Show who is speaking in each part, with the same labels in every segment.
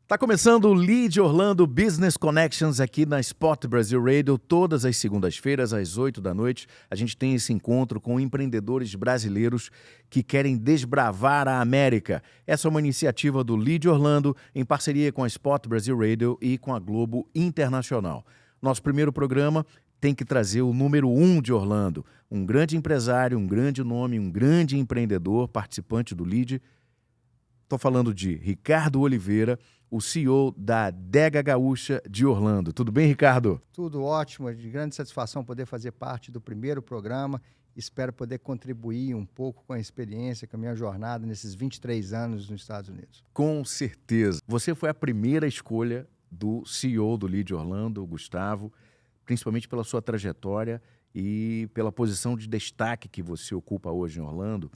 Speaker 1: Tá começando o Lead Orlando Business Connections aqui na Spot Brasil Radio. Todas as segundas-feiras, às 8 da noite, a gente tem esse encontro com empreendedores brasileiros que querem desbravar a América. Essa é uma iniciativa do Lead Orlando em parceria com a Spot Brasil Radio e com a Globo Internacional. Nosso primeiro programa tem que trazer o número 1 de Orlando, um grande empresário, um grande nome, um grande empreendedor, participante do Lead. Estou falando de Ricardo Oliveira, o CEO da Adega Gaúcha de Orlando. Tudo bem, Ricardo?
Speaker 2: Tudo ótimo, é de grande satisfação poder fazer parte do primeiro programa. Espero poder contribuir um pouco com a experiência, com a minha jornada nesses 23 anos nos Estados Unidos.
Speaker 1: Com certeza. Você foi a primeira escolha do CEO do Lead Orlando, o Gustavo, principalmente pela sua trajetória e pela posição de destaque que você ocupa hoje em Orlando,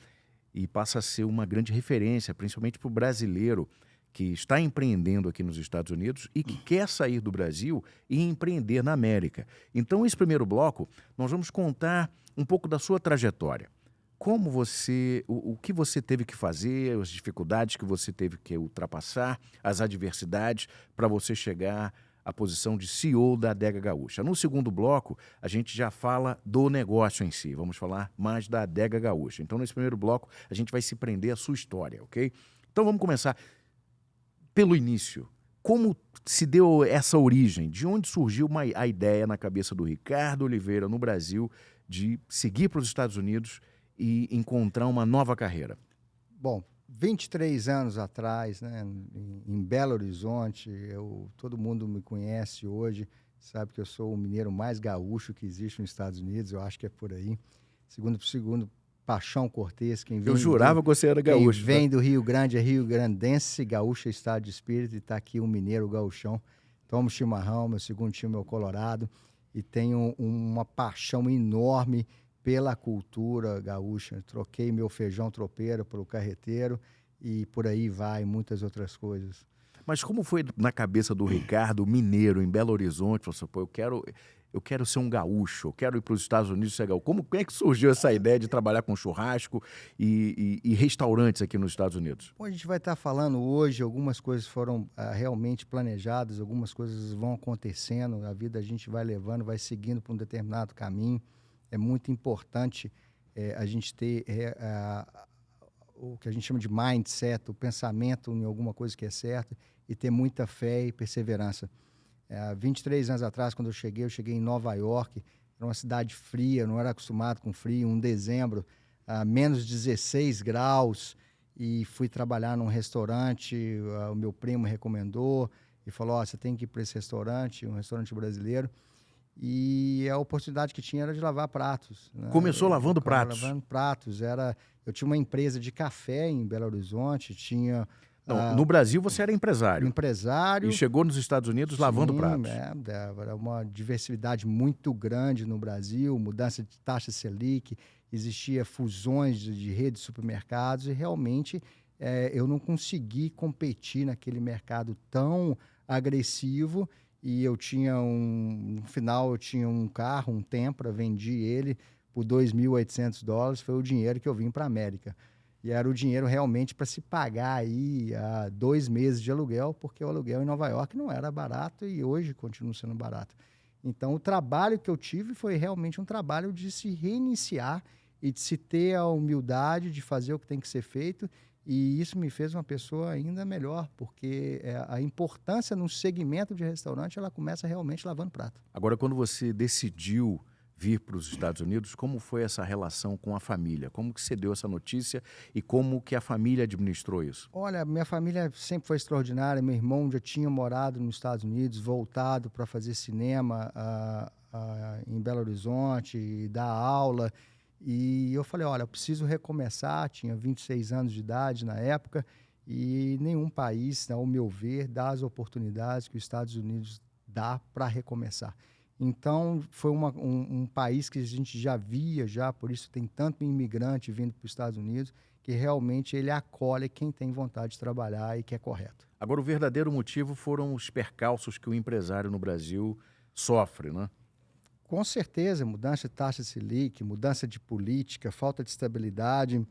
Speaker 1: e passa a ser uma grande referência, principalmente para o brasileiro que está empreendendo aqui nos Estados Unidos e que quer sair do Brasil e empreender na América. Então, esse primeiro bloco, nós vamos contar um pouco da sua trajetória. Como você, o que você teve que fazer, as dificuldades que você teve que ultrapassar, as adversidades para você chegar à posição de CEO da Adega Gaúcha. No segundo bloco, a gente já fala do negócio em si. Vamos falar mais da Adega Gaúcha. Então, nesse primeiro bloco, a gente vai se prender à sua história, ok? Então, vamos começar pelo início. Como se deu essa origem? De onde surgiu a ideia na cabeça do Ricardo Oliveira, no Brasil, de seguir para os Estados Unidos e encontrar uma nova carreira?
Speaker 2: Bom, 23 anos atrás, né, em Belo Horizonte, todo mundo me conhece hoje, sabe que eu sou o mineiro mais gaúcho que existe nos Estados Unidos, eu acho que é por aí. Segundo Paixão Cortês, quem vem...
Speaker 1: Eu jurava que você era gaúcho.
Speaker 2: Quem vem do Rio Grande é Rio Grandense, gaúcho é estado de espírito, e está aqui um mineiro gaúchão. Tomo chimarrão, meu segundo time é o Colorado, e tenho uma paixão enorme pela cultura gaúcha. Troquei meu feijão tropeiro pelo carreteiro e por aí vai, muitas outras coisas.
Speaker 1: Mas como foi na cabeça do Ricardo, mineiro, em Belo Horizonte? Falou assim, pô, eu quero ser um gaúcho, eu quero ir para os Estados Unidos ser gaúcho. Como é que surgiu essa ideia de trabalhar com churrasco e restaurantes aqui nos Estados Unidos?
Speaker 2: Bom, a gente vai estar falando hoje, algumas coisas foram realmente planejadas, algumas coisas vão acontecendo, a vida a gente vai levando, vai seguindo por um determinado caminho. É muito importante a gente ter o que a gente chama de mindset, o pensamento em alguma coisa que é certa, e ter muita fé e perseverança. 23 anos atrás, quando eu cheguei em Nova York, era uma cidade fria, não era acostumado com frio, um dezembro, menos 16 graus, e fui trabalhar num restaurante, o meu primo recomendou, e falou, você tem que ir para esse restaurante, um restaurante brasileiro, e a oportunidade que tinha era de lavar pratos. Né?
Speaker 1: Começou lavando pratos?
Speaker 2: Lavando pratos. Eu tinha uma empresa de café em Belo Horizonte, tinha...
Speaker 1: Não, no Brasil você era empresário.
Speaker 2: Empresário.
Speaker 1: E chegou nos Estados Unidos lavando pratos.
Speaker 2: Era uma diversidade muito grande no Brasil, mudança de taxa Selic, existia fusões de redes de supermercados e realmente eu não consegui competir naquele mercado tão agressivo. E eu tinha no final eu tinha um carro, um Tempra, vendi ele por $2.800, foi o dinheiro que eu vim para a América. E era o dinheiro realmente para se pagar aí 2 meses de aluguel, porque o aluguel em Nova York não era barato e hoje continua sendo barato. Então o trabalho que eu tive foi realmente um trabalho de se reiniciar e de se ter a humildade de fazer o que tem que ser feito. E isso me fez uma pessoa ainda melhor, porque a importância no segmento de restaurante, ela começa realmente lavando prato.
Speaker 1: Agora, quando você decidiu vir para os Estados Unidos, como foi essa relação com a família? Como que você deu essa notícia e como que a família administrou isso?
Speaker 2: Olha, minha família sempre foi extraordinária. Meu irmão já tinha morado nos Estados Unidos, voltado para fazer cinema em Belo Horizonte, e dar aula. E eu falei, olha, eu preciso recomeçar, tinha 26 anos de idade na época, e nenhum país, ao meu ver, dá as oportunidades que os Estados Unidos dá para recomeçar. Então, foi um país que a gente já via, por isso tem tanto imigrante vindo para os Estados Unidos, que realmente ele acolhe quem tem vontade de trabalhar e que é correto.
Speaker 1: Agora, o verdadeiro motivo foram os percalços que o empresário no Brasil sofre, né?
Speaker 2: Com certeza, mudança de taxa Selic, mudança de política, falta de estabilidade.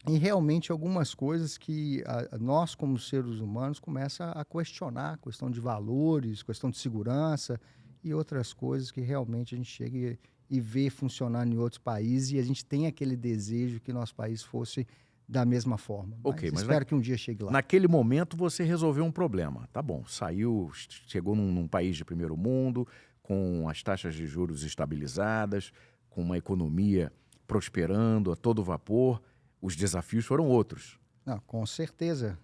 Speaker 2: E realmente algumas coisas que nós, como seres humanos, começa a questionar, questão de valores, questão de segurança e outras coisas que realmente a gente chega e vê funcionando em outros países e a gente tem aquele desejo que nosso país fosse da mesma forma.
Speaker 1: Ok, mas
Speaker 2: espero que um dia chegue lá.
Speaker 1: naquele momento você resolveu um problema. Tá bom, saiu, chegou num país de primeiro mundo, com as taxas de juros estabilizadas, com uma economia prosperando a todo vapor. Os desafios foram outros.
Speaker 2: Não, com certeza.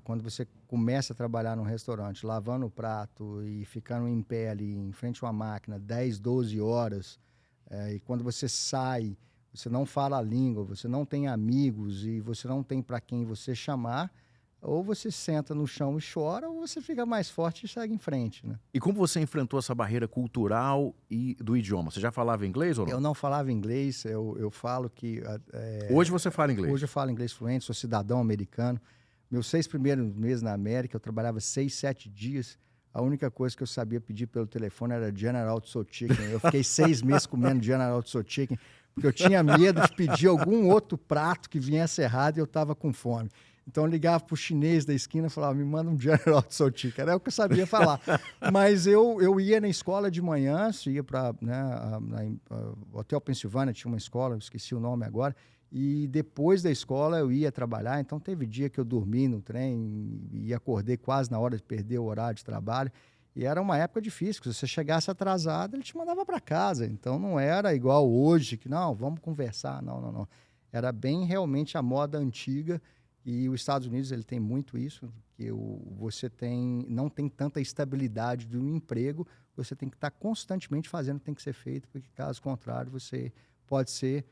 Speaker 2: Quando você começa a trabalhar num restaurante, lavando o prato e ficando em pé ali, em frente a uma máquina, 10, 12 horas, e quando você sai, você não fala a língua, você não tem amigos e você não tem para quem você chamar, ou você senta no chão e chora, ou você fica mais forte e segue em frente, né?
Speaker 1: E como você enfrentou essa barreira cultural e do idioma? Você já falava inglês ou não?
Speaker 2: Eu não falava inglês, eu falo que...
Speaker 1: Hoje você fala inglês?
Speaker 2: Hoje eu falo inglês fluente, sou cidadão americano. Meus 6 primeiros meses na América, eu trabalhava 6, 7 dias. A única coisa que eu sabia pedir pelo telefone era General Tso Chicken. Eu fiquei 6 meses comendo General Tso Chicken, porque eu tinha medo de pedir algum outro prato que viesse errado e eu estava com fome. Então eu ligava para o chinês da esquina e falava, me manda um General Tso Chicken. Era o que eu sabia falar. Mas eu ia na escola de manhã, ia para Hotel Pensilvânia, tinha uma escola, eu esqueci o nome agora, e depois da escola eu ia trabalhar. Então teve dia que eu dormi no trem e acordei quase na hora de perder o horário de trabalho. E era uma época difícil, porque se você chegasse atrasado, ele te mandava para casa. Então não era igual hoje, que não, vamos conversar. Não. Era bem realmente a moda antiga. E os Estados Unidos ele tem muito isso, que você não tem tanta estabilidade do emprego, você tem que estar constantemente fazendo o que tem que ser feito, porque caso contrário você pode ser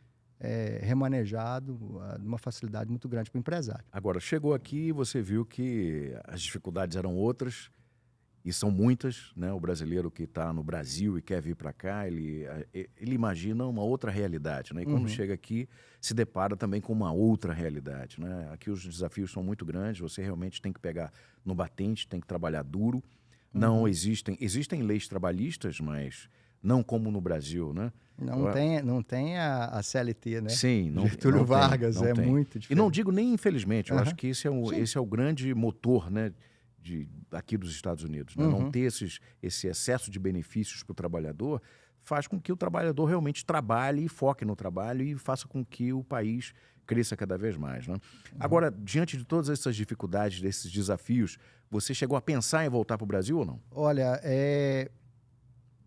Speaker 2: remanejado de uma facilidade muito grande para o empresário.
Speaker 1: Agora, chegou aqui e você viu que as dificuldades eram outras, e são muitas, né? O brasileiro que está no Brasil e quer vir para cá, ele imagina uma outra realidade, né? E quando chega aqui, se depara também com uma outra realidade, né? Aqui os desafios são muito grandes, você realmente tem que pegar no batente, tem que trabalhar duro. Não existem leis trabalhistas, mas não como no Brasil, né?
Speaker 2: Não tem a CLT, né?
Speaker 1: Sim, não
Speaker 2: Getúlio
Speaker 1: não
Speaker 2: Vargas
Speaker 1: tem, não tem.
Speaker 2: muito diferente.
Speaker 1: E não digo nem infelizmente, eu acho que esse é o grande motor, né, aqui dos Estados Unidos. Né? Não ter esse excesso de benefícios para o trabalhador faz com que o trabalhador realmente trabalhe e foque no trabalho e faça com que o país cresça cada vez mais. Né? Agora, diante de todas essas dificuldades, desses desafios, você chegou a pensar em voltar para o Brasil ou não?
Speaker 2: Olha,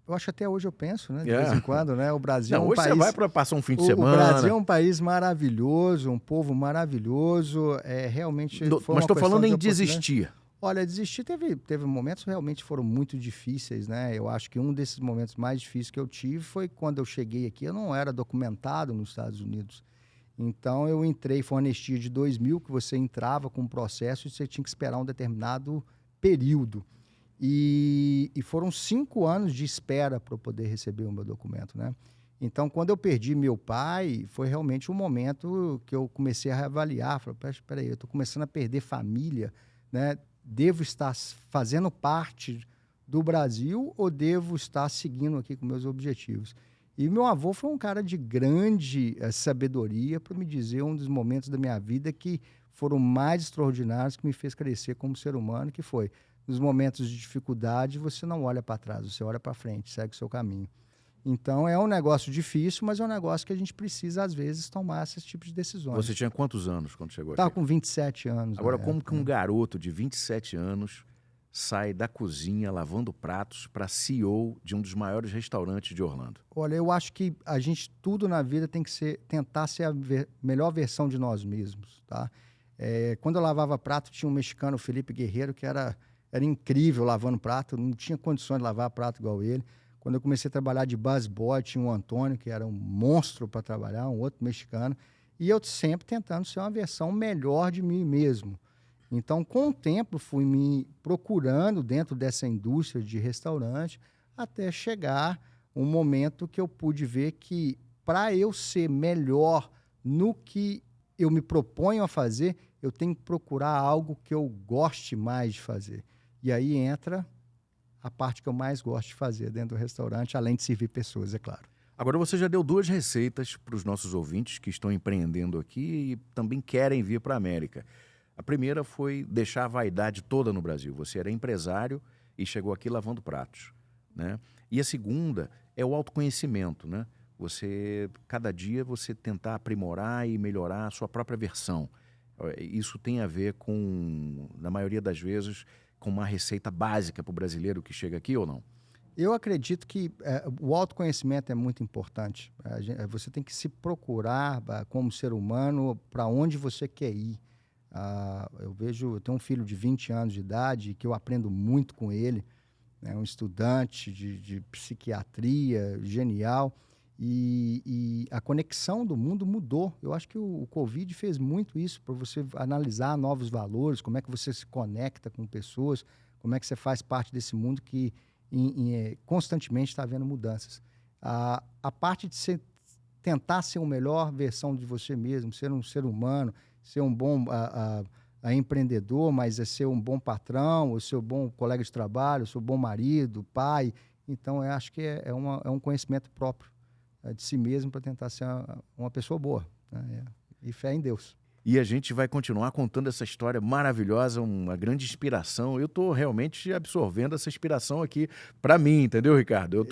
Speaker 2: eu acho que até hoje eu penso, né? De vez em quando, né? O Brasil é um
Speaker 1: hoje
Speaker 2: país...
Speaker 1: você vai para passar um fim de semana.
Speaker 2: O Brasil é um país maravilhoso, um povo maravilhoso. Realmente foi
Speaker 1: mas estou falando em
Speaker 2: oportunidade.
Speaker 1: desistir.
Speaker 2: Olha, desistir teve momentos que realmente foram muito difíceis, né? Eu acho que um desses momentos mais difíceis que eu tive foi quando eu cheguei aqui. Eu não era documentado nos Estados Unidos. Então eu entrei, foi uma anistia de 2000, que você entrava com um processo e você tinha que esperar um determinado período. E foram 5 anos de espera para eu poder receber o meu documento, né? Então, quando eu perdi meu pai, foi realmente um momento que eu comecei a reavaliar. Falei, peraí, eu estou começando a perder família, né? Devo estar fazendo parte do Brasil ou devo estar seguindo aqui com meus objetivos? E meu avô foi um cara de grande sabedoria para me dizer um dos momentos da minha vida que foram mais extraordinários, que me fez crescer como ser humano, que foi, nos momentos de dificuldade, você não olha para trás, você olha para frente, segue o seu caminho. Então, é um negócio difícil, mas é um negócio que a gente precisa, às vezes, tomar esses tipos de decisões.
Speaker 1: Você tinha quantos anos quando chegou aqui?
Speaker 2: Estava com 27 anos.
Speaker 1: Agora, como que um garoto de 27 anos sai da cozinha lavando pratos para CEO de um dos maiores restaurantes de Orlando?
Speaker 2: Olha, eu acho que a gente, tudo na vida tem que tentar ser a melhor versão de nós mesmos, tá? Quando eu lavava prato, tinha um mexicano, Felipe Guerreiro, que era incrível lavando prato, não tinha condições de lavar prato igual ele. Quando eu comecei a trabalhar de busboy, tinha um Antônio, que era um monstro para trabalhar, um outro mexicano, e eu sempre tentando ser uma versão melhor de mim mesmo. Então, com o tempo, fui me procurando dentro dessa indústria de restaurante, até chegar um momento que eu pude ver que, para eu ser melhor no que eu me proponho a fazer, eu tenho que procurar algo que eu goste mais de fazer. E aí entra a parte que eu mais gosto de fazer dentro do restaurante, além de servir pessoas, é claro.
Speaker 1: Agora você já deu 2 receitas para os nossos ouvintes que estão empreendendo aqui e também querem vir para a América. A primeira foi deixar a vaidade toda no Brasil. Você era empresário e chegou aqui lavando pratos, né? E a segunda é o autoconhecimento, né? Cada dia você tentar aprimorar e melhorar a sua própria versão. Isso tem a ver com, na maioria das vezes, com uma receita básica para o brasileiro que chega aqui ou não?
Speaker 2: Eu acredito que o autoconhecimento é muito importante. Você tem que se procurar como ser humano para onde você quer ir. Eu tenho um filho de 20 anos de idade que eu aprendo muito com ele. É um estudante de psiquiatria, genial. E a conexão do mundo mudou. Eu acho que o Covid fez muito isso para você analisar novos valores, como é que você se conecta com pessoas, como é que você faz parte desse mundo que constantemente está havendo mudanças. A parte de tentar ser uma melhor versão de você mesmo, ser um ser humano, ser um bom empreendedor, mas ser um bom patrão, ou ser um bom colega de trabalho, ser um bom marido, pai. Então, eu acho que é um conhecimento próprio de si mesmo para tentar ser uma pessoa boa, né? E fé em Deus.
Speaker 1: E a gente vai continuar contando essa história maravilhosa, uma grande inspiração. Eu estou realmente absorvendo essa inspiração aqui para mim, entendeu, Ricardo?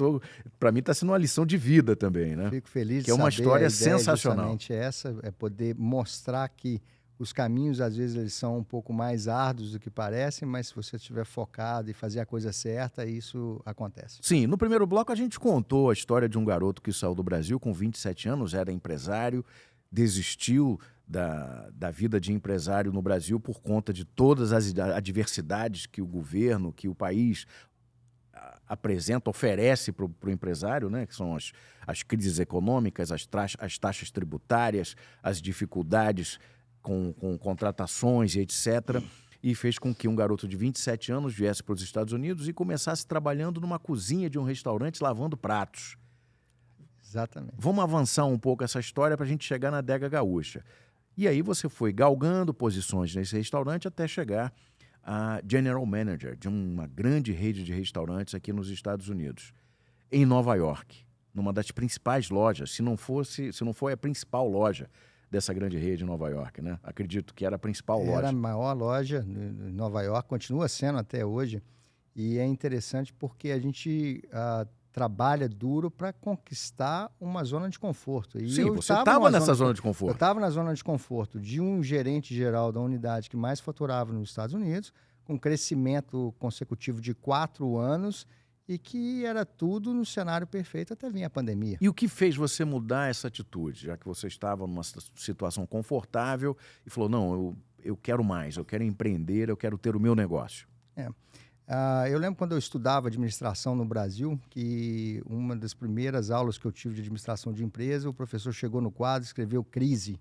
Speaker 1: Para mim está sendo uma lição de vida também, né?
Speaker 2: Fico feliz de
Speaker 1: que é uma
Speaker 2: saber.
Speaker 1: história
Speaker 2: a ideia
Speaker 1: sensacional.
Speaker 2: Justamente essa, é poder mostrar que os caminhos, às vezes, eles são um pouco mais árduos do que parecem, mas se você estiver focado e fazer a coisa certa, isso acontece.
Speaker 1: Sim, no primeiro bloco a gente contou a história de um garoto que saiu do Brasil com 27 anos, era empresário, desistiu da vida de empresário no Brasil por conta de todas as adversidades que o governo, que o país apresenta, oferece para o empresário, né? Que são as crises econômicas, as taxas tributárias, as dificuldades com contratações e etc. E fez com que um garoto de 27 anos viesse para os Estados Unidos e começasse trabalhando numa cozinha de um restaurante lavando pratos.
Speaker 2: Exatamente.
Speaker 1: Vamos avançar um pouco essa história para a gente chegar na adega gaúcha. E aí você foi galgando posições nesse restaurante até chegar a General Manager de uma grande rede de restaurantes aqui nos Estados Unidos, em Nova York, numa das principais lojas, se não foi a principal loja dessa grande rede em Nova York, né? Acredito que era a principal loja.
Speaker 2: Era a maior loja em Nova York, continua sendo até hoje. E é interessante porque a gente trabalha duro para conquistar uma zona de conforto. E
Speaker 1: sim, você estava nessa zona de conforto.
Speaker 2: Eu estava na zona de conforto de um gerente geral da unidade que mais faturava nos Estados Unidos, com crescimento consecutivo de 4 anos, e que era tudo no cenário perfeito até vir a pandemia.
Speaker 1: E o que fez você mudar essa atitude, já que você estava numa situação confortável e falou, não, eu quero mais, eu quero empreender, eu quero ter o meu negócio?
Speaker 2: Eu lembro quando eu estudava administração no Brasil, que uma das primeiras aulas que eu tive de administração de empresa, o professor chegou no quadro, escreveu crise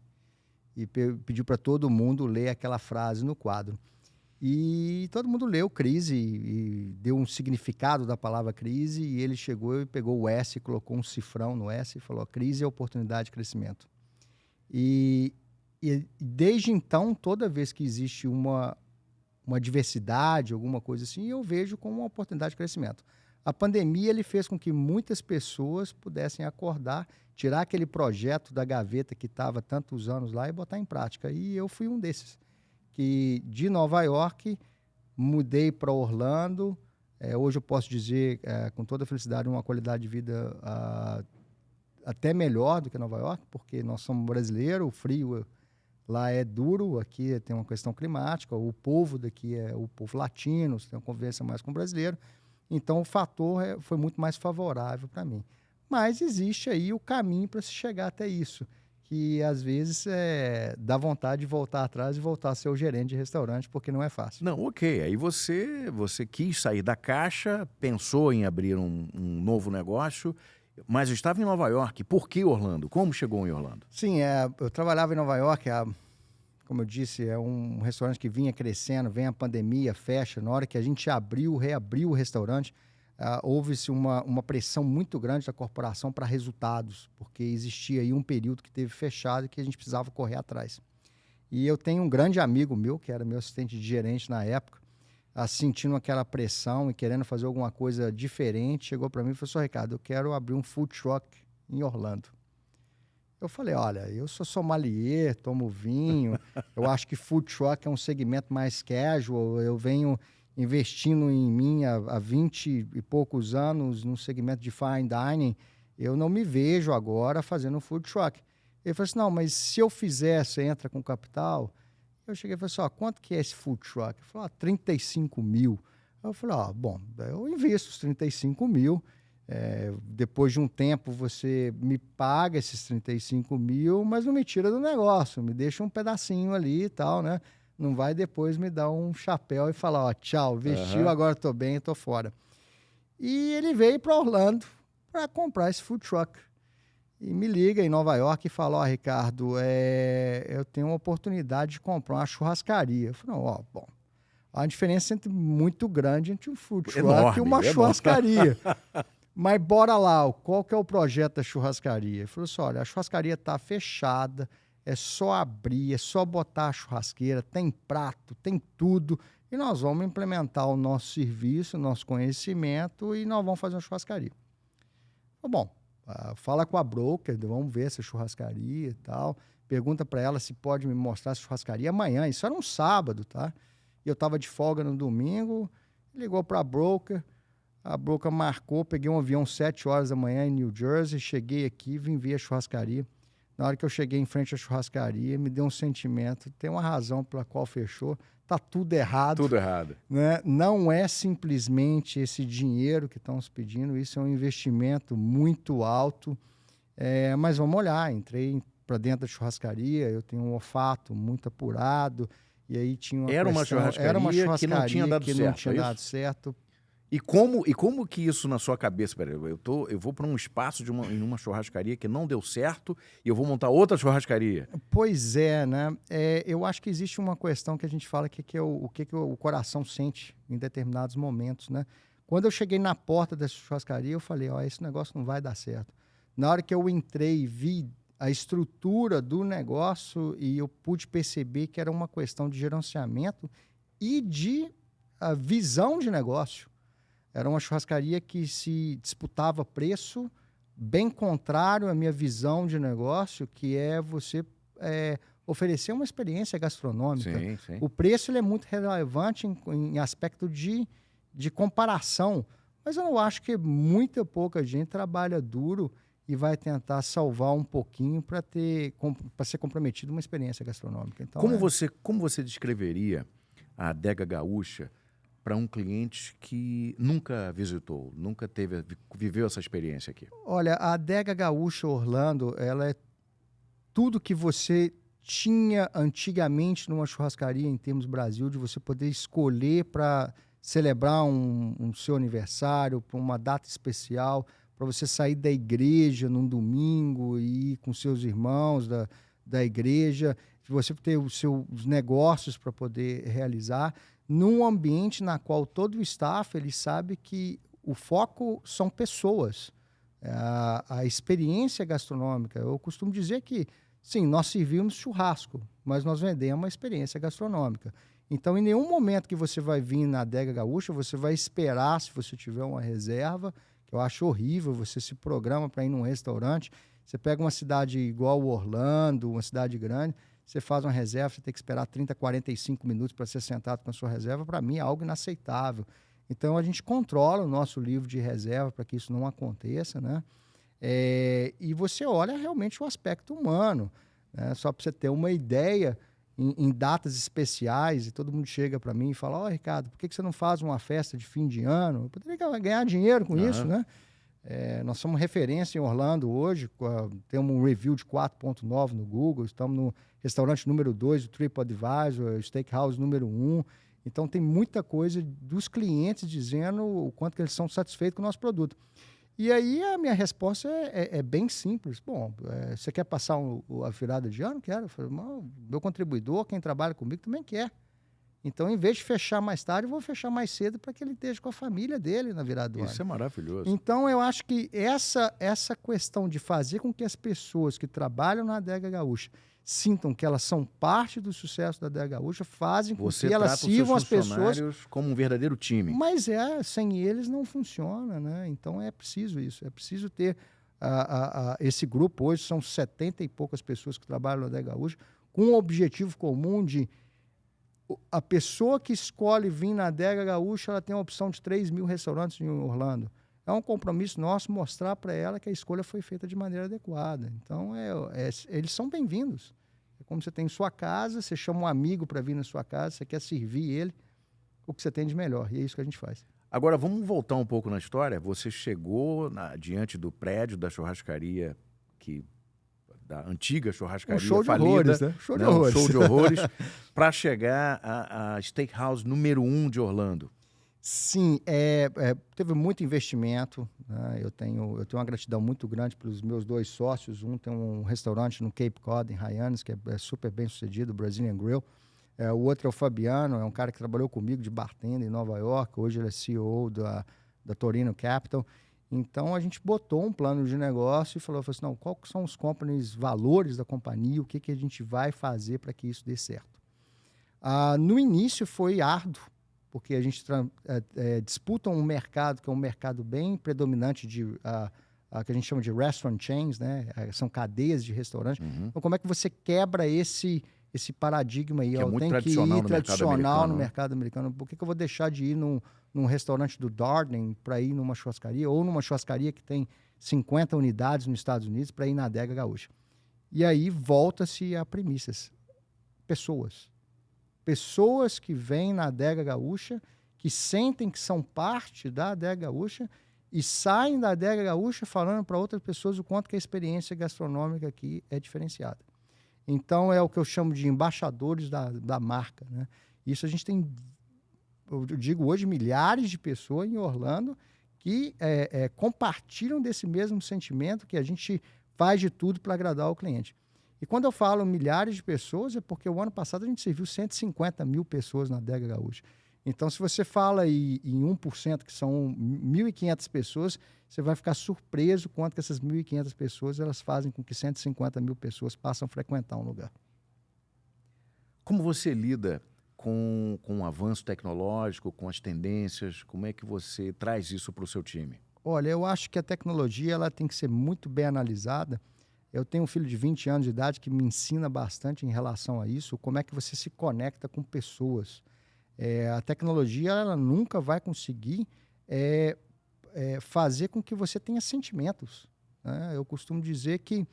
Speaker 2: e pediu para todo mundo ler aquela frase no quadro. E todo mundo leu crise e deu um significado da palavra crise, e ele chegou e pegou o S, colocou um cifrão no S e falou: crise é oportunidade de crescimento. E desde então, toda vez que existe uma diversidade, alguma coisa assim, eu vejo como uma oportunidade de crescimento. A pandemia ele fez com que muitas pessoas pudessem acordar, tirar aquele projeto da gaveta que estava tantos anos lá e botar em prática. E eu fui um desses, que de Nova York mudei para Orlando. Hoje eu posso dizer, com toda a felicidade, uma qualidade de vida até melhor do que Nova York, porque nós somos brasileiros, o frio lá é duro, aqui tem uma questão climática, o povo daqui é o povo latino, você tem uma convivência mais com o brasileiro, então o fator foi muito mais favorável para mim. Mas existe aí o caminho para se chegar até isso, que às vezes dá vontade de voltar atrás e voltar a ser o gerente de restaurante, porque não é fácil.
Speaker 1: Não, ok. Aí você quis sair da caixa, pensou em abrir um novo negócio, mas estava em Nova York. Por que Orlando? Como chegou em Orlando?
Speaker 2: Sim, eu trabalhava em Nova York, como eu disse, é um restaurante que vinha crescendo, vem a pandemia, fecha. Na hora que a gente reabriu o restaurante, houve-se uma pressão muito grande da corporação para resultados, porque existia aí um período que teve fechado e que a gente precisava correr atrás. E eu tenho um grande amigo meu, que era meu assistente de gerente na época, sentindo aquela pressão e querendo fazer alguma coisa diferente, chegou para mim e falou: Ricardo, eu quero abrir um food truck em Orlando. Eu falei, olha, eu sou sommelier, tomo vinho, eu acho que food truck é um segmento mais casual, eu venho investindo em mim há 20 e poucos anos no segmento de fine dining, eu não me vejo agora fazendo food truck. Ele falou assim, não, mas se eu fizer, você entra com capital? Eu cheguei e falei assim, quanto que é esse food truck? Ele falou, 35 mil. Eu falei, bom, eu invisto os 35 mil, depois de um tempo você me paga esses 35 mil, mas não me tira do negócio, me deixa um pedacinho ali e tal, né? Não vai depois me dar um chapéu e falar, tchau, vestiu, agora estou bem, estou fora. E ele veio para Orlando para comprar esse food truck. E me liga em Nova York e fala, Ricardo, eu tenho uma oportunidade de comprar uma churrascaria. Eu falei, bom, há uma diferença muito grande entre um food truck e uma churrascaria. Mas bora lá, qual que é o projeto da churrascaria? Ele falou assim, olha, a churrascaria está fechada, é só abrir, é só botar a churrasqueira, tem prato, tem tudo, e nós vamos implementar o nosso serviço, o nosso conhecimento, e nós vamos fazer uma churrascaria. Bom, fala com a broker, vamos ver essa churrascaria e tal, pergunta para ela se pode me mostrar essa churrascaria amanhã, isso era um sábado, tá? E eu estava de folga no domingo, ligou para a broker marcou, peguei um avião 7 horas da manhã em New Jersey, cheguei aqui, vim ver a churrascaria. Na hora que eu cheguei em frente à churrascaria, me deu um sentimento, tem uma razão pela qual fechou, tá tudo errado.
Speaker 1: Tudo errado.
Speaker 2: Né? Não é simplesmente esse dinheiro que estão nos pedindo, isso é um investimento muito alto, mas vamos olhar, entrei para dentro da churrascaria, eu tenho um olfato muito apurado, e aí tinha uma
Speaker 1: era uma churrascaria que não tinha dado
Speaker 2: certo.
Speaker 1: E como que isso na sua cabeça? Peraí, eu vou para um espaço em uma churrascaria que não deu certo e eu vou montar outra churrascaria.
Speaker 2: Pois é, né? Eu acho que existe uma questão que a gente fala que é o que o coração sente em determinados momentos, né? Quando eu cheguei na porta dessa churrascaria, eu falei, esse negócio não vai dar certo. Na hora que eu entrei e vi a estrutura do negócio e eu pude perceber que era uma questão de gerenciamento e de visão de negócio. Era uma churrascaria que se disputava preço, bem contrário à minha visão de negócio, que é você oferecer uma experiência gastronômica.
Speaker 1: Sim, sim.
Speaker 2: O preço ele é muito relevante em aspecto de comparação, mas eu não acho que muita pouca gente trabalha duro e vai tentar salvar um pouquinho para ser comprometido uma experiência gastronômica. Então,
Speaker 1: como você descreveria a Adega Gaúcha para um cliente que nunca visitou, nunca viveu essa experiência aqui?
Speaker 2: Olha, a Adega Gaúcha Orlando, ela é tudo que você tinha antigamente numa churrascaria em termos Brasil, de você poder escolher para celebrar um seu aniversário, para uma data especial, para você sair da igreja num domingo e ir com seus irmãos da igreja, você ter os seus negócios para poder realizar, num ambiente na qual todo o staff ele sabe que o foco são pessoas, a experiência gastronômica. Eu costumo dizer que, sim, nós servimos churrasco, mas nós vendemos uma experiência gastronômica. Então, em nenhum momento que você vai vir na Adega Gaúcha, você vai esperar, se você tiver uma reserva, que eu acho horrível, você se programa para ir num restaurante, você pega uma cidade igual Orlando, uma cidade grande, você faz uma reserva, você tem que esperar 30, 45 minutos para ser sentado com a sua reserva, para mim é algo inaceitável. Então, a gente controla o nosso livro de reserva para que isso não aconteça, né? E você olha realmente o aspecto humano, né? Só para você ter uma ideia, em datas especiais, e todo mundo chega para mim e fala, Ricardo, por que você não faz uma festa de fim de ano? Eu poderia ganhar dinheiro com isso, né? Nós somos referência em Orlando hoje, temos um review de 4.9 no Google, estamos no restaurante número 2 do TripAdvisor, Steakhouse número 1. Então, tem muita coisa dos clientes dizendo o quanto que eles são satisfeitos com o nosso produto. E aí, a minha resposta é bem simples. Bom, você quer passar a virada de ano? Quero. Eu falei, meu contribuidor, quem trabalha comigo, também quer. Então, em vez de fechar mais tarde, eu vou fechar mais cedo para que ele esteja com a família dele na virada do ano.
Speaker 1: Isso é maravilhoso.
Speaker 2: Então, eu acho que essa questão de fazer com que as pessoas que trabalham na Adega Gaúcha sintam que elas são parte do sucesso da Adega Gaúcha, fazem com que elas sirvam as pessoas
Speaker 1: como um verdadeiro time.
Speaker 2: Mas sem eles não funciona, né? Então, é preciso isso. É preciso ter esse grupo hoje são 70 e poucas pessoas que trabalham na Adega Gaúcha, com um objetivo comum de a pessoa que escolhe vir na Adega Gaúcha, ela tem a opção de 3.000 restaurantes em Orlando. É um compromisso nosso mostrar para ela que a escolha foi feita de maneira adequada. Então, eles são bem-vindos. É como você tem em sua casa, você chama um amigo para vir na sua casa, você quer servir ele o que você tem de melhor. E é isso que a gente faz.
Speaker 1: Agora, vamos voltar um pouco na história. Você chegou diante do prédio da churrascaria, da antiga churrascaria
Speaker 2: show de
Speaker 1: falida.
Speaker 2: Horrores, né?
Speaker 1: Show de horrores, para chegar à Steakhouse número 1 de Orlando.
Speaker 2: Sim, teve muito investimento, né? Eu tenho uma gratidão muito grande pelos meus 2 sócios. Um tem um restaurante no Cape Cod, em Hyannis, que é super bem sucedido, o Brazilian Grill. O outro é o Fabiano, é um cara que trabalhou comigo de bartender em Nova York. Hoje ele é CEO da Torino Capital. Então, a gente botou um plano de negócio e falou assim, não, quais são os valores da companhia, o que a gente vai fazer para que isso dê certo. No início foi árduo, porque a gente disputa um mercado que é um mercado bem predominante que a gente chama de restaurant chains, né? São cadeias de restaurante.
Speaker 1: Uhum.
Speaker 2: Então, como é que você quebra esse paradigma aí?
Speaker 1: Que é muito
Speaker 2: tem
Speaker 1: tradicional
Speaker 2: que ir tradicional no
Speaker 1: né?
Speaker 2: mercado americano. Por que eu vou deixar de ir num restaurante do Darden para ir numa churrascaria, ou numa churrascaria que tem 50 unidades nos Estados Unidos para ir na Adega Gaúcha? E aí volta-se a premissas. Pessoas que vêm na Adega Gaúcha, que sentem que são parte da Adega Gaúcha e saem da Adega Gaúcha falando para outras pessoas o quanto que a experiência gastronômica aqui é diferenciada. Então, é o que eu chamo de embaixadores da marca, né? Isso a gente tem, eu digo hoje, milhares de pessoas em Orlando que compartilham desse mesmo sentimento, que a gente faz de tudo para agradar o cliente. E quando eu falo milhares de pessoas, é porque o ano passado a gente serviu 150 mil pessoas na Adega Gaúcha. Então, se você fala em 1%, que são 1.500 pessoas, você vai ficar surpreso quanto que essas 1.500 pessoas elas fazem com que 150 mil pessoas passem a frequentar um lugar.
Speaker 1: Como você lida com o avanço tecnológico, com as tendências? Como é que você traz isso para o seu time?
Speaker 2: Olha, eu acho que a tecnologia ela tem que ser muito bem analisada. Eu tenho um filho de 20 anos de idade que me ensina bastante em relação a isso, como é que você se conecta com pessoas. A tecnologia ela nunca vai conseguir fazer com que você tenha sentimentos, né? Eu costumo dizer que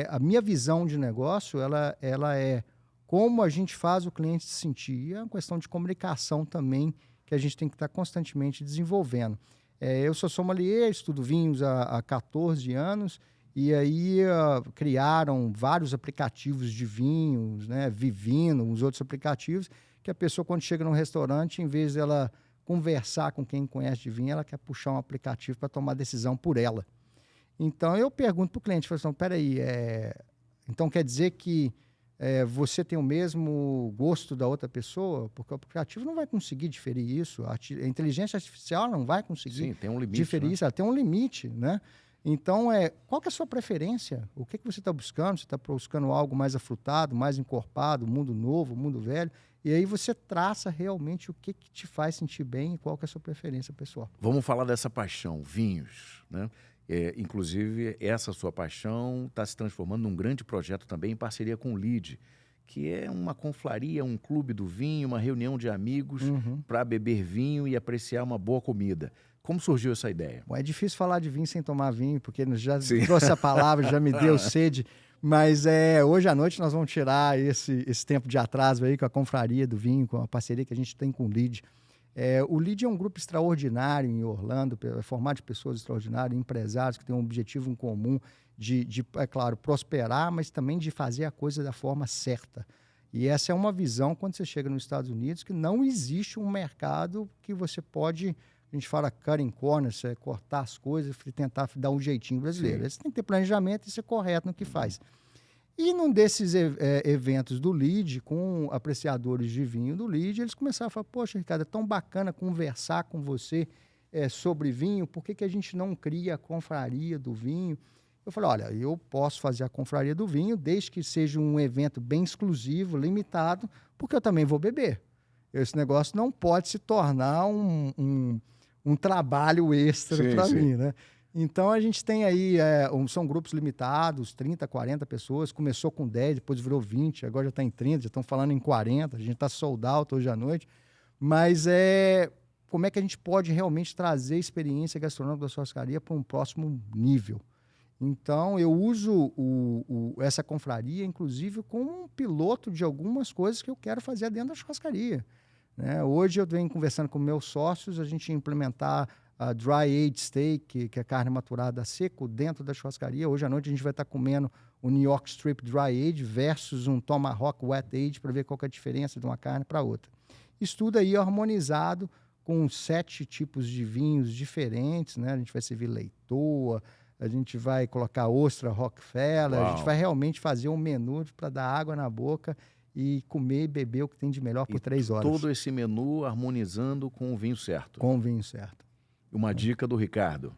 Speaker 2: a minha visão de negócio ela é como a gente faz o cliente se sentir. É uma questão de comunicação também que a gente tem que estar constantemente desenvolvendo. Eu sou sommelier, estudo vinhos há 14 anos, e aí criaram vários aplicativos de vinhos, né? Vivino, uns outros aplicativos, que a pessoa, quando chega num restaurante, em vez dela conversar com quem conhece de vinho, ela quer puxar um aplicativo para tomar decisão por ela. Então, eu pergunto para o cliente, falo assim, peraí, então quer dizer que você tem o mesmo gosto da outra pessoa? Porque o aplicativo não vai conseguir diferir isso, a inteligência artificial não vai conseguir
Speaker 1: tem um limite,
Speaker 2: diferir, né? Isso, ela tem um limite, né? Então, qual que é a sua preferência? O que você está buscando? Você está buscando algo mais afrutado, mais encorpado, mundo novo, mundo velho? E aí você traça realmente o que te faz sentir bem e qual que é a sua preferência pessoal.
Speaker 1: Vamos falar dessa paixão, vinhos, né? Inclusive, essa sua paixão está se transformando num grande projeto também em parceria com o LEED, que é uma confraria, um clube do vinho, uma reunião de amigos para beber vinho e apreciar uma boa comida. Como surgiu essa ideia?
Speaker 2: Bom, é difícil falar de vinho sem tomar vinho, porque já trouxe a palavra, já me deu sede. Mas hoje à noite nós vamos tirar esse tempo de atraso aí com a confraria do vinho, com a parceria que a gente tem com o LEED. O LEED é um grupo extraordinário em Orlando, formado de pessoas extraordinárias, empresários que têm um objetivo em comum de, é claro, prosperar, mas também de fazer a coisa da forma certa. E essa é uma visão, quando você chega nos Estados Unidos, que não existe um mercado que você pode... A gente fala cutting corners, cortar as coisas e tentar dar um jeitinho brasileiro. Você tem que ter planejamento e ser correto no que faz. E num desses eventos do LEED, com apreciadores de vinho do LEED, eles começaram a falar, poxa, Ricardo, é tão bacana conversar com você sobre vinho, por que a gente não cria a confraria do vinho? Eu falei, olha, eu posso fazer a confraria do vinho, desde que seja um evento bem exclusivo, limitado, porque eu também vou beber. Esse negócio não pode se tornar um trabalho extra para mim, né? Então, a gente tem aí, são grupos limitados, 30, 40 pessoas. Começou com 10, depois virou 20, agora já está em 30, já estão falando em 40. A gente está sold out hoje à noite. Mas como é que a gente pode realmente trazer a experiência gastronômica da churrascaria para um próximo nível? Então, eu uso essa confraria, inclusive, como um piloto de algumas coisas que eu quero fazer dentro da churrascaria, né? Hoje eu venho conversando com meus sócios, a gente ia implementar a Dry Aged Steak, que é carne maturada a seco, dentro da churrascaria. Hoje à noite a gente vai estar comendo o New York Strip Dry Aged versus um Tomahawk Wet Aged, para ver qual que é a diferença de uma carne para outra. Isso tudo aí harmonizado com 7 tipos de vinhos diferentes, né? A gente vai servir leitoa, a gente vai colocar ostra Rockefeller,
Speaker 1: Uau.
Speaker 2: a gente vai realmente fazer um menu para dar água na boca e comer e beber o que tem de melhor por 3 horas.
Speaker 1: Todo esse menu harmonizando com o vinho certo.
Speaker 2: Com o vinho certo.
Speaker 1: Uma dica do Ricardo.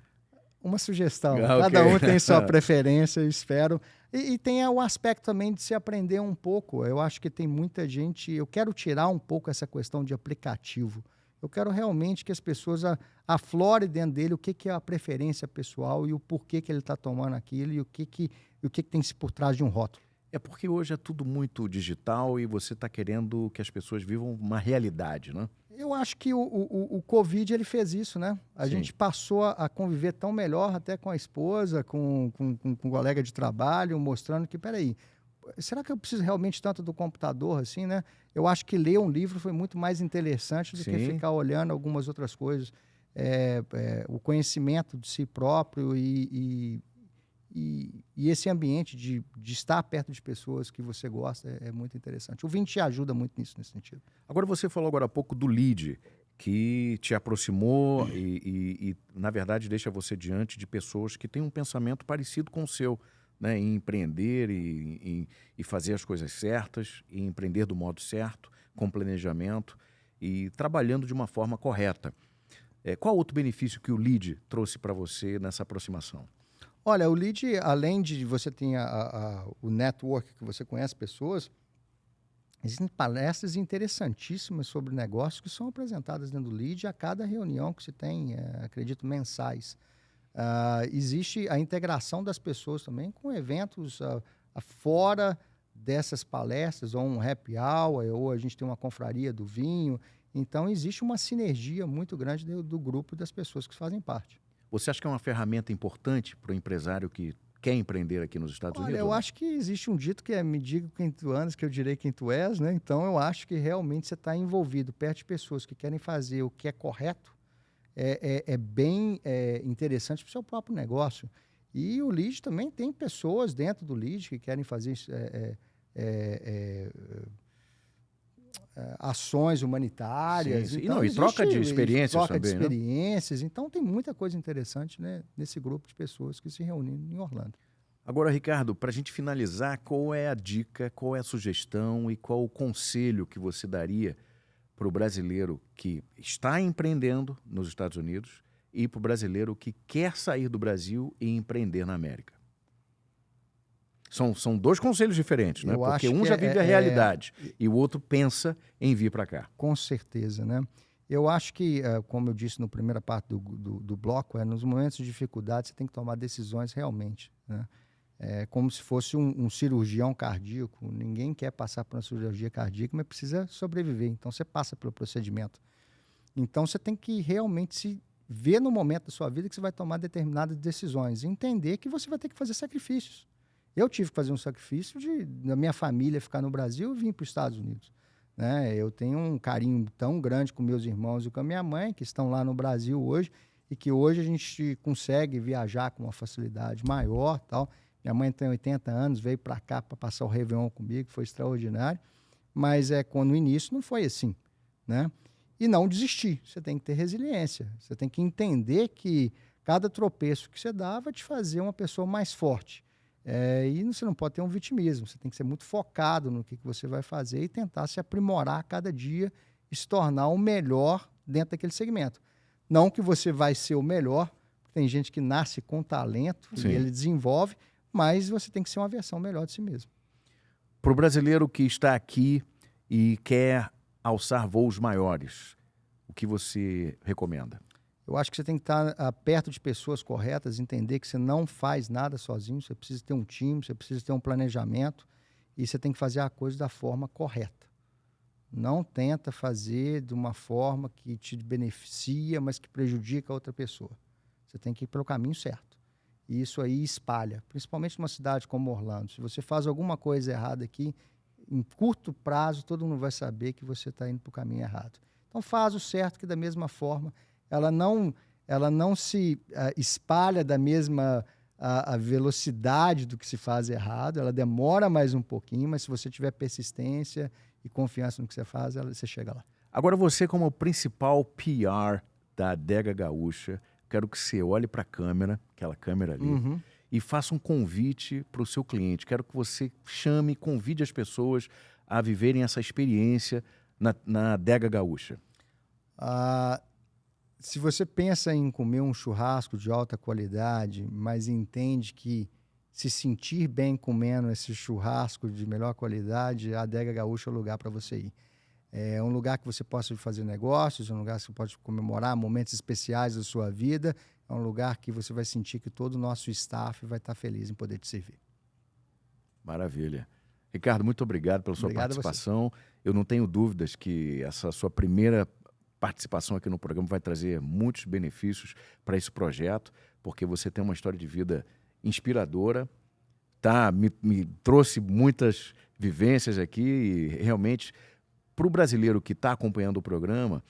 Speaker 2: Uma sugestão.
Speaker 1: Okay.
Speaker 2: Cada um tem sua preferência, eu espero. E tem o aspecto também de se aprender um pouco. Eu acho que tem muita gente... Eu quero tirar um pouco essa questão de aplicativo. Eu quero realmente que as pessoas aflorem dentro dele o que é a preferência pessoal e o porquê que ele está tomando aquilo e o que tem por trás de um rótulo.
Speaker 1: É porque hoje é tudo muito digital e você está querendo que as pessoas vivam uma realidade, né?
Speaker 2: Eu acho que o Covid ele fez isso, né? A gente passou a conviver tão melhor até com a esposa, com um colega de trabalho, mostrando que, peraí, será que eu preciso realmente tanto do computador assim, né? Eu acho que ler um livro foi muito mais interessante do que ficar olhando algumas outras coisas. O conhecimento de si próprio e esse ambiente de estar perto de pessoas que você gosta é muito interessante. O vinho te ajuda muito nisso, nesse sentido.
Speaker 1: Agora, você falou agora há pouco do lead, que te aproximou e, na verdade, deixa você diante de pessoas que têm um pensamento parecido com o seu, né? Em empreender e fazer as coisas certas, e empreender do modo certo, com planejamento e trabalhando de uma forma correta. Qual outro benefício que o lead trouxe para você nessa aproximação?
Speaker 2: Olha, o lead, além de você ter o network que você conhece pessoas, existem palestras interessantíssimas sobre negócios que são apresentadas dentro do lead a cada reunião que se tem, acredito, mensais. Existe a integração das pessoas também com eventos fora dessas palestras, ou um happy hour, ou a gente tem uma confraria do vinho. Então, existe uma sinergia muito grande do grupo das pessoas que fazem parte.
Speaker 1: Você acha que é uma ferramenta importante para o empresário que quer empreender aqui nos Estados Unidos?
Speaker 2: Olha, eu acho que existe um dito que me diga quem tu andas, que eu direi quem tu és, né? Então, eu acho que realmente você está envolvido perto de pessoas que querem fazer o que é correto, é bem interessante para o seu próprio negócio. E o lead também tem pessoas dentro do lead que querem fazer ações humanitárias.
Speaker 1: Sim.
Speaker 2: Então,
Speaker 1: e troca de experiências
Speaker 2: troca
Speaker 1: também,
Speaker 2: de experiências. Né? Então, tem muita coisa interessante, né, nesse grupo de pessoas que se reúnem em Orlando.
Speaker 1: Agora, Ricardo, para a gente finalizar, qual é a dica, qual é a sugestão e qual o conselho que você daria para o brasileiro que está empreendendo nos Estados Unidos e para o brasileiro que quer sair do Brasil e empreender na América? São 2 conselhos diferentes, né? Porque um já vive a realidade e o outro pensa em vir para cá.
Speaker 2: Com certeza, né? Eu acho que, como eu disse na primeira parte do bloco, nos momentos de dificuldade você tem que tomar decisões realmente, né? É como se fosse um cirurgião cardíaco. Ninguém quer passar por uma cirurgia cardíaca, mas precisa sobreviver. Então, você passa pelo procedimento. Então, você tem que realmente se ver no momento da sua vida que você vai tomar determinadas decisões. Entender que você vai ter que fazer sacrifícios. Eu tive que fazer um sacrifício da minha família ficar no Brasil e vir para os Estados Unidos. Né? Eu tenho um carinho tão grande com meus irmãos e com a minha mãe, que estão lá no Brasil hoje, e que hoje a gente consegue viajar com uma facilidade maior, tal. Minha mãe tem 80 anos, veio para cá para passar o Réveillon comigo, foi extraordinário. Mas no início não foi assim, né? E não desistir. Você tem que ter resiliência. Você tem que entender que cada tropeço que você dá vai te fazer uma pessoa mais forte. E você não pode ter um vitimismo. Você tem que ser muito focado no que você vai fazer e tentar se aprimorar a cada dia e se tornar o melhor dentro daquele segmento. Não que você vai ser o melhor, tem gente que nasce com talento e ele desenvolve, mas você tem que ser uma versão melhor de si mesmo.
Speaker 1: Para o brasileiro que está aqui e quer alçar voos maiores, o que você recomenda?
Speaker 2: Eu acho que você tem que estar perto de pessoas corretas, entender que você não faz nada sozinho, você precisa ter um time, você precisa ter um planejamento e você tem que fazer a coisa da forma correta. Não tenta fazer de uma forma que te beneficia, mas que prejudica a outra pessoa. Você tem que ir pelo caminho certo. E isso aí espalha, principalmente numa cidade como Orlando. Se você faz alguma coisa errada aqui, em curto prazo, todo mundo vai saber que você está indo para o caminho errado. Então faz o certo, que da mesma forma, ela não se espalha da mesma a velocidade do que se faz errado, ela demora mais um pouquinho, mas se você tiver persistência e confiança no que você faz, você chega lá.
Speaker 1: Agora você, como principal PR da Adega Gaúcha, quero que você olhe para a câmera, aquela câmera ali, e faça um convite para o seu cliente. Quero que você chame, convide as pessoas a viverem essa experiência na Adega Gaúcha.
Speaker 2: Se você pensa em comer um churrasco de alta qualidade, mas entende que se sentir bem comendo esse churrasco de melhor qualidade, a Adega Gaúcha é o lugar para você ir. É um lugar que você possa fazer negócios, é um lugar que você pode comemorar momentos especiais da sua vida, é um lugar que você vai sentir que todo o nosso staff vai estar feliz em poder te servir.
Speaker 1: Maravilha. Ricardo, muito obrigado pela sua participação. Eu não tenho dúvidas que essa sua primeira participação aqui no programa vai trazer muitos benefícios para esse projeto, porque você tem uma história de vida inspiradora, me trouxe muitas vivências aqui e realmente, para o brasileiro que está acompanhando o programa,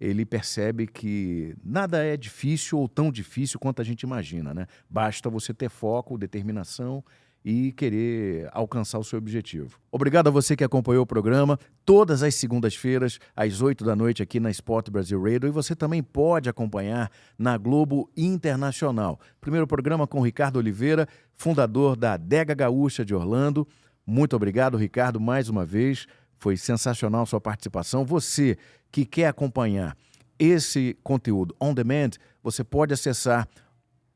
Speaker 1: ele percebe que nada é difícil ou tão difícil quanto a gente imagina, né? Basta você ter foco, determinação e querer alcançar o seu objetivo. Obrigado a você que acompanhou o programa todas as segundas-feiras, às 8 da noite, aqui na Sport Brasil Radio, e você também pode acompanhar na Globo Internacional. Primeiro programa com Ricardo Oliveira, fundador da Adega Gaúcha de Orlando. Muito obrigado, Ricardo, mais uma vez. Foi sensacional sua participação. Você que quer acompanhar esse conteúdo on demand, você pode acessar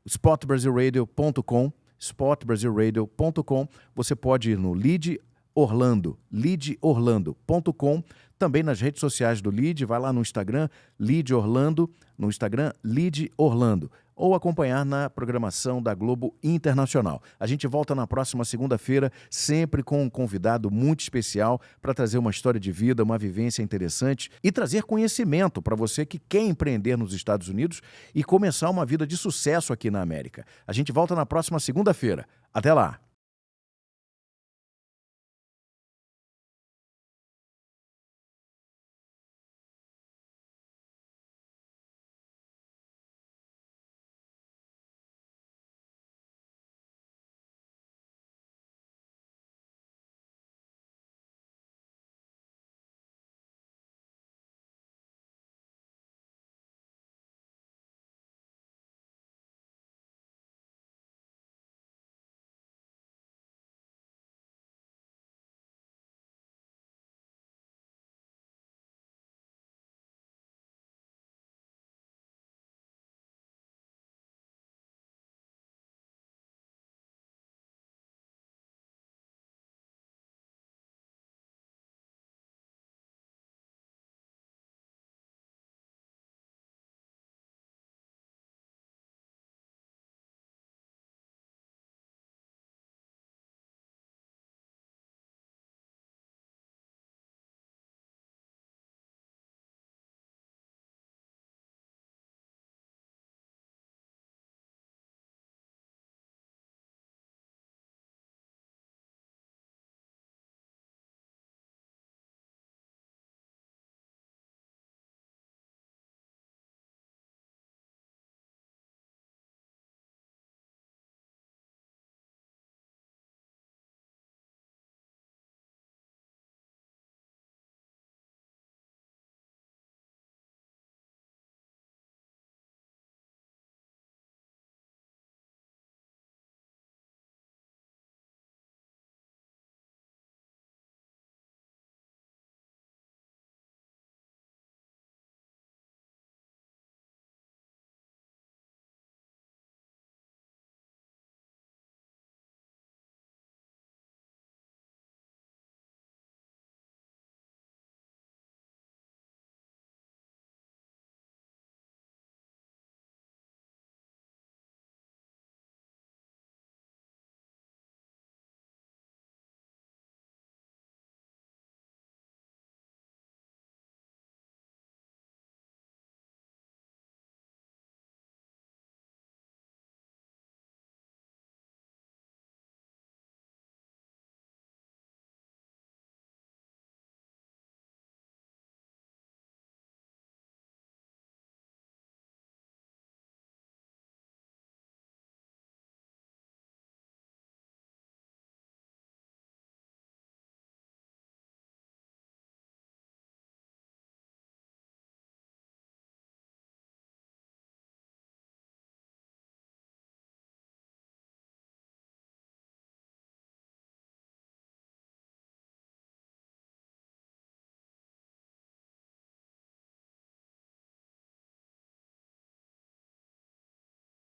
Speaker 1: sportbrasilradio.com, sportbrasilradio.com. Você pode ir no Lead Orlando, leadorlando.com. Também nas redes sociais do Lead, vai lá no Instagram, Lead Orlando, no Instagram, Lead Orlando, ou acompanhar na programação da Globo Internacional. A gente volta na próxima segunda-feira, sempre com um convidado muito especial para trazer uma história de vida, uma vivência interessante e trazer conhecimento para você que quer empreender nos Estados Unidos e começar uma vida de sucesso aqui na América. A gente volta na próxima segunda-feira. Até lá!